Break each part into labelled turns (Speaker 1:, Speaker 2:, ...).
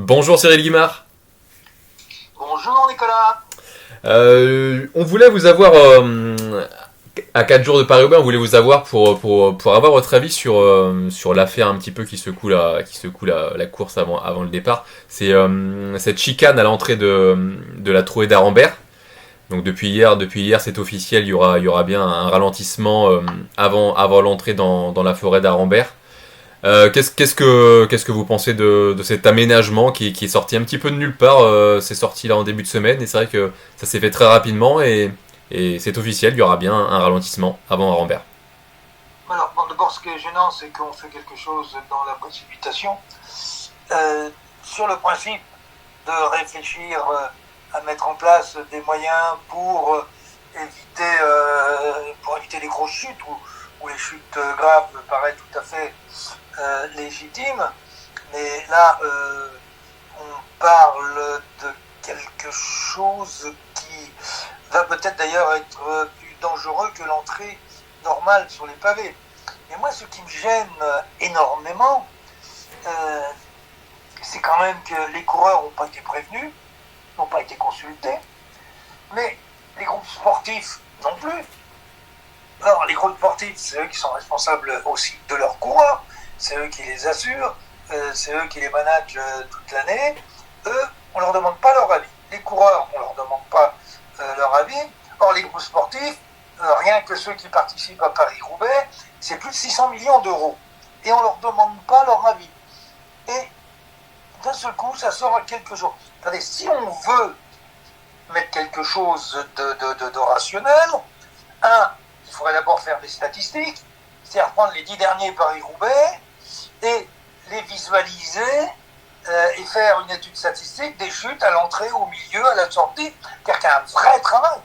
Speaker 1: Bonjour Cyril Guimard.
Speaker 2: Bonjour Nicolas.
Speaker 1: On voulait vous avoir à 4 jours de Paris-Roubaix, on voulait vous avoir pour avoir votre avis sur l'affaire un petit peu qui secoue la course avant le départ. C'est cette chicane à l'entrée de la Trouée d'Arambert. Donc depuis hier c'est officiel, il y aura bien un ralentissement avant l'entrée dans la forêt d'Arambert. Qu'est-ce que vous pensez de cet aménagement qui est sorti un petit peu de nulle part. C'est sorti là en début de semaine et c'est vrai que ça s'est fait très rapidement et c'est officiel, il y aura bien un ralentissement avant Arambert.
Speaker 2: Alors, bon, d'abord, ce qui est gênant, c'est qu'on fait quelque chose dans la précipitation. Sur le principe de réfléchir à mettre en place des moyens pour éviter les grosses chutes ou les chutes graves me paraît tout à fait légitime. Mais là, on parle de quelque chose qui va peut-être d'ailleurs être plus dangereux que l'entrée normale sur les pavés. Et moi, ce qui me gêne énormément, c'est quand même que les coureurs n'ont pas été prévenus, n'ont pas été consultés, mais les groupes sportifs non plus. Alors, les groupes sportifs, c'est eux qui sont responsables aussi de leurs coureurs, c'est eux qui les assurent, c'est eux qui les managent toute l'année. Eux, on ne leur demande pas leur avis. Les coureurs, on ne leur demande pas leur avis. Or, les groupes sportifs, rien que ceux qui participent à Paris-Roubaix, c'est plus de 600 millions d'euros. Et on ne leur demande pas leur avis. Et d'un seul coup, ça sort à quelque chose. Attendez, si on veut mettre quelque chose de rationnel, il faudrait d'abord faire des statistiques, c'est-à-dire prendre les 10 derniers Paris-Roubaix et les visualiser et faire une étude statistique des chutes à l'entrée, au milieu, à la sortie, c'est-à-dire qu'il y a un vrai travail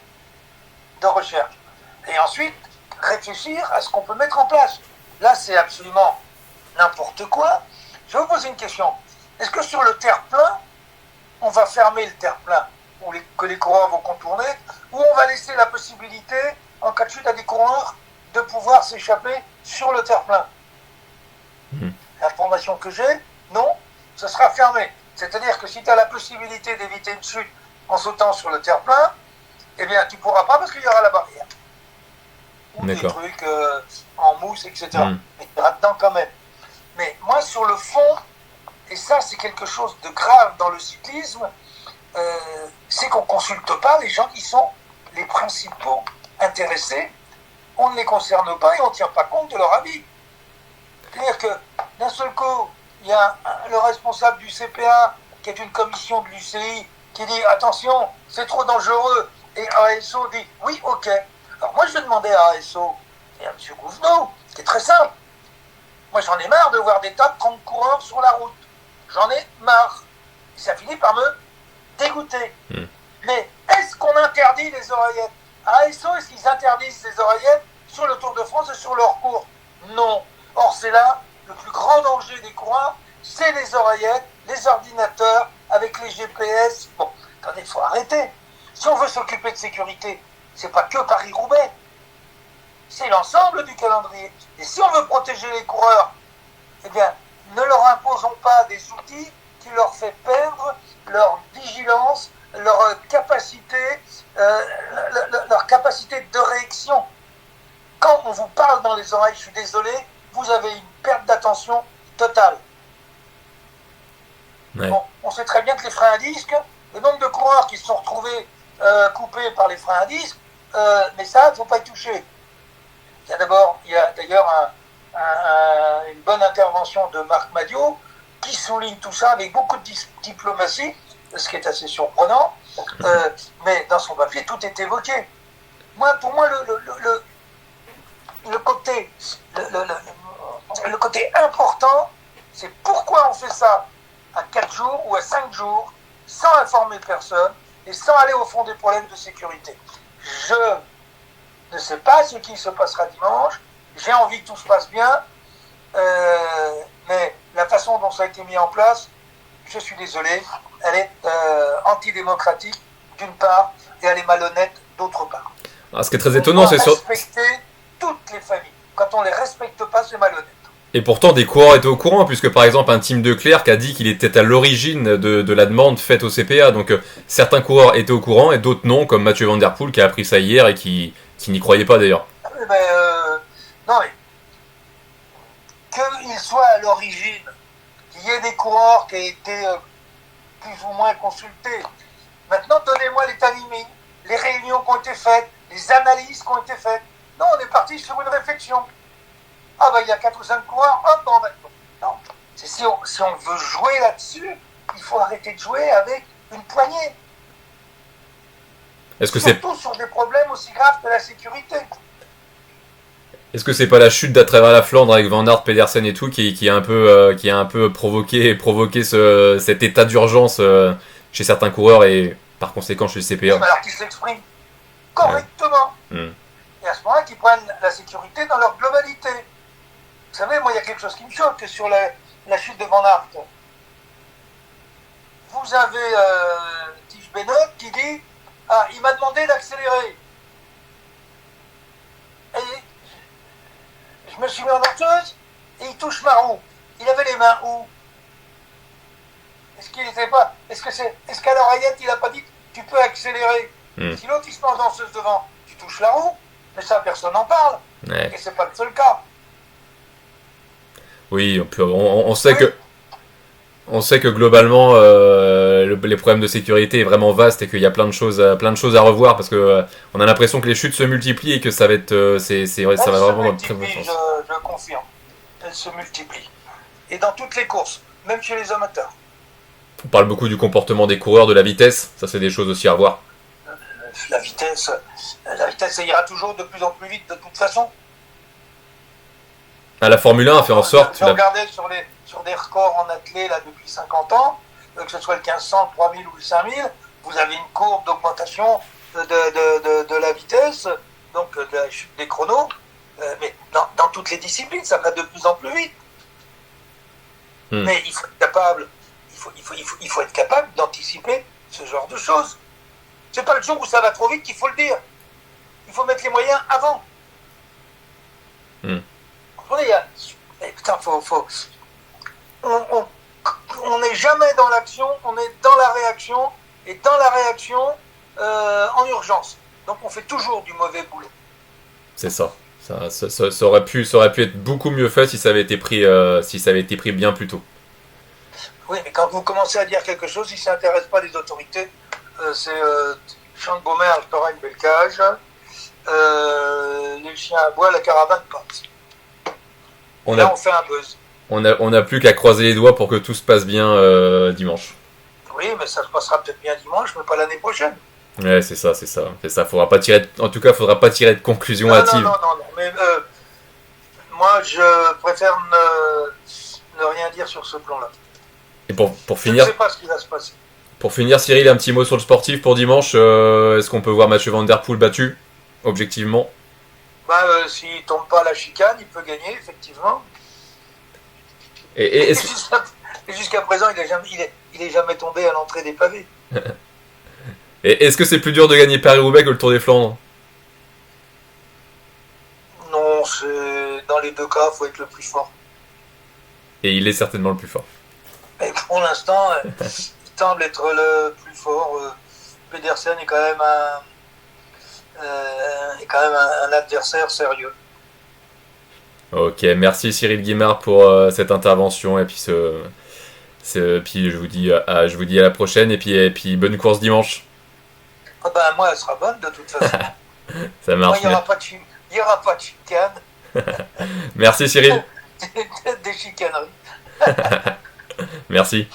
Speaker 2: de recherche. Et ensuite, réfléchir à ce qu'on peut mettre en place. Là, c'est absolument n'importe quoi. Je vais vous poser une question. Est-ce que sur le terre-plein, on va fermer le terre-plein, que les coureurs vont contourner, ou on va laisser la possibilité, en cas de chute à des coureurs, de pouvoir s'échapper sur le terre-plein? L'information que j'ai, non, ce sera fermé. C'est-à-dire que si tu as la possibilité d'éviter une chute en sautant sur le terre-plein, eh bien, tu ne pourras pas parce qu'il y aura la barrière. Ou des trucs en mousse, etc. Mais tu iras dedans quand même. Mais moi, sur le fond, et ça, c'est quelque chose de grave dans le cyclisme, c'est qu'on ne consulte pas les gens qui sont les principaux intéressés. On ne les concerne pas et on ne tient pas compte de leur avis. C'est-à-dire que d'un seul coup, il y a le responsable du CPA, qui est une commission de l'UCI, qui dit attention, c'est trop dangereux. Et ASO dit oui, ok. Alors moi, je vais demander à ASO et à M. Gouvenot, qui est très simple. Moi, j'en ai marre de voir des tas de 30 coureurs sur la route. J'en ai marre. Et ça finit par me dégoûter. Mais est-ce qu'on interdit les oreillettes? À ASO, est-ce qu'ils interdisent les oreillettes sur le Tour de France et sur leur cours? Non. Or, c'est là le plus grand danger des coureurs, c'est les oreillettes, les ordinateurs, avec les GPS. Bon, attendez, il faut arrêter. Si on veut s'occuper de sécurité, c'est pas que Paris-Roubaix, c'est l'ensemble du calendrier. Et si on veut protéger les coureurs, eh bien, ne leur imposons pas des outils qui leur fait perdre leur vigilance, leur capacité de réaction. Quand on vous parle dans les oreilles, je suis désolé, vous avez une perte d'attention totale.
Speaker 1: Ouais.
Speaker 2: Bon, on sait très bien que les freins à disque, le nombre de coureurs qui se sont retrouvés coupés par les freins à disque, mais ça, il ne faut pas y toucher. Il y a d'ailleurs une bonne intervention de Marc Madiot qui souligne tout ça avec beaucoup de diplomatie, ce qui est assez surprenant, mais dans son papier, tout est évoqué. Pour moi, le côté important, c'est pourquoi on fait ça à 4 jours ou à 5 jours, sans informer personne et sans aller au fond des problèmes de sécurité. Je ne sais pas ce qui se passera dimanche, j'ai envie que tout se passe bien, mais la façon dont ça a été mis en place, je suis désolé, elle est antidémocratique d'une part et elle est malhonnête d'autre part.
Speaker 1: Ce qui est très étonnant, c'est
Speaker 2: respecter toutes les familles. Quand on ne les respecte pas, c'est malhonnête.
Speaker 1: Et pourtant, des coureurs étaient au courant, puisque par exemple, un Tim Declercq a dit qu'il était à l'origine de la demande faite au CPA. Donc, certains coureurs étaient au courant et d'autres non, comme Mathieu Van Der Poel qui a appris ça hier et qui n'y croyait pas d'ailleurs.
Speaker 2: Non, mais qu'il soit à l'origine, qu'il y ait des coureurs qui aient été plus ou moins consultés. Maintenant, donnez-moi les timings, les réunions qui ont été faites, les analyses qui ont été faites. Non, on est parti sur une réflexion. Ah ben il y a 4 ou 5 coureurs, hop, on va... Non, si on veut jouer là-dessus, il faut arrêter de jouer avec une poignée. Surtout sur des problèmes aussi graves que la sécurité.
Speaker 1: Est-ce que c'est pas la chute d'à travers la Flandre avec Van Aert, Pedersen et tout qui a un peu provoqué cet état d'urgence chez certains coureurs et par conséquent chez le CPA?
Speaker 2: Alors qu'ils s'expriment correctement. Et à ce moment-là, qu'ils prennent la sécurité dans leur globalité. Vous savez, moi, il y a quelque chose qui me choque sur la chute de Van Aert. Vous avez Tige Benoît qui dit « Ah, il m'a demandé d'accélérer. » Et je me suis mis en danseuse et il touche ma roue. Il avait les mains où? Est-ce qu'il n'était pas... Est-ce qu'à l'oreillette, il n'a pas dit « Tu peux accélérer ?» Si l'autre, il se met en danseuse devant, tu touches la roue, mais ça, personne n'en parle. Et c'est pas le seul cas.
Speaker 1: Oui, on sait que globalement les problèmes de sécurité est vraiment vaste et qu'il y a plein de choses à revoir parce que on a l'impression que les chutes se multiplient et que ça va être ça va vraiment dans le très bon sens.
Speaker 2: Je confirme, elles se multiplient et dans toutes les courses, même chez les amateurs.
Speaker 1: On parle beaucoup du comportement des coureurs, de la vitesse, ça c'est des choses aussi à revoir.
Speaker 2: La vitesse, ça ira toujours de plus en plus vite de toute façon.
Speaker 1: La Formule 1 a fait en sorte...
Speaker 2: Si on regardait sur des records en athlée là, depuis 50 ans, que ce soit le 1500, le 3000 ou le 5000, vous avez une courbe d'augmentation de la vitesse, donc de la chute des chronos, mais dans toutes les disciplines, ça va de plus en plus vite. Mais il faut être capable, il faut être capable d'anticiper ce genre de choses. C'est pas le jour où ça va trop vite qu'il faut le dire. Il faut mettre les moyens avant. On n'est jamais dans l'action, on est dans la réaction, et dans la réaction, en urgence. Donc on fait toujours du mauvais boulot.
Speaker 1: C'est ça. Ça aurait pu être beaucoup mieux fait si ça avait été pris bien plus tôt.
Speaker 2: Oui, mais quand vous commencez à dire quelque chose, si ça n'intéresse pas les autorités, c'est champ de Beaumer, t'auras une belle cage, les chiens à bois, la caravane passe. Là, on fait un buzz.
Speaker 1: On n'a plus qu'à croiser les doigts pour que tout se passe bien dimanche.
Speaker 2: Oui, mais ça se passera peut-être bien dimanche, mais pas l'année prochaine.
Speaker 1: Ouais, c'est ça. Faudra pas tirer de conclusion hâtive.
Speaker 2: Non, mais moi, je préfère ne rien dire sur ce plan-là.
Speaker 1: Et pour finir...
Speaker 2: Je ne sais pas ce qui va se passer.
Speaker 1: Pour finir, Cyril, un petit mot sur le sportif pour dimanche. Est-ce qu'on peut voir Mathieu Van Der Poel battu, objectivement?
Speaker 2: S'il tombe pas à la chicane, il peut gagner, effectivement.
Speaker 1: Et
Speaker 2: jusqu'à présent, il est jamais tombé à l'entrée des pavés.
Speaker 1: Et est-ce que c'est plus dur de gagner Paris-Roubaix que le Tour des Flandres?
Speaker 2: Non, dans les deux cas, il faut être le plus fort.
Speaker 1: Et il est certainement le plus fort.
Speaker 2: Mais pour l'instant, il semble être le plus fort. Pedersen est quand même un adversaire sérieux.
Speaker 1: Ok, merci Cyril Guimard pour cette intervention et puis puis je vous dis à la prochaine et puis bonne course dimanche.
Speaker 2: Moi, elle sera bonne de toute façon.
Speaker 1: Ça marche.
Speaker 2: Il n'y aura pas de chicane.
Speaker 1: Merci Cyril.
Speaker 2: Des chicaneries.
Speaker 1: Merci.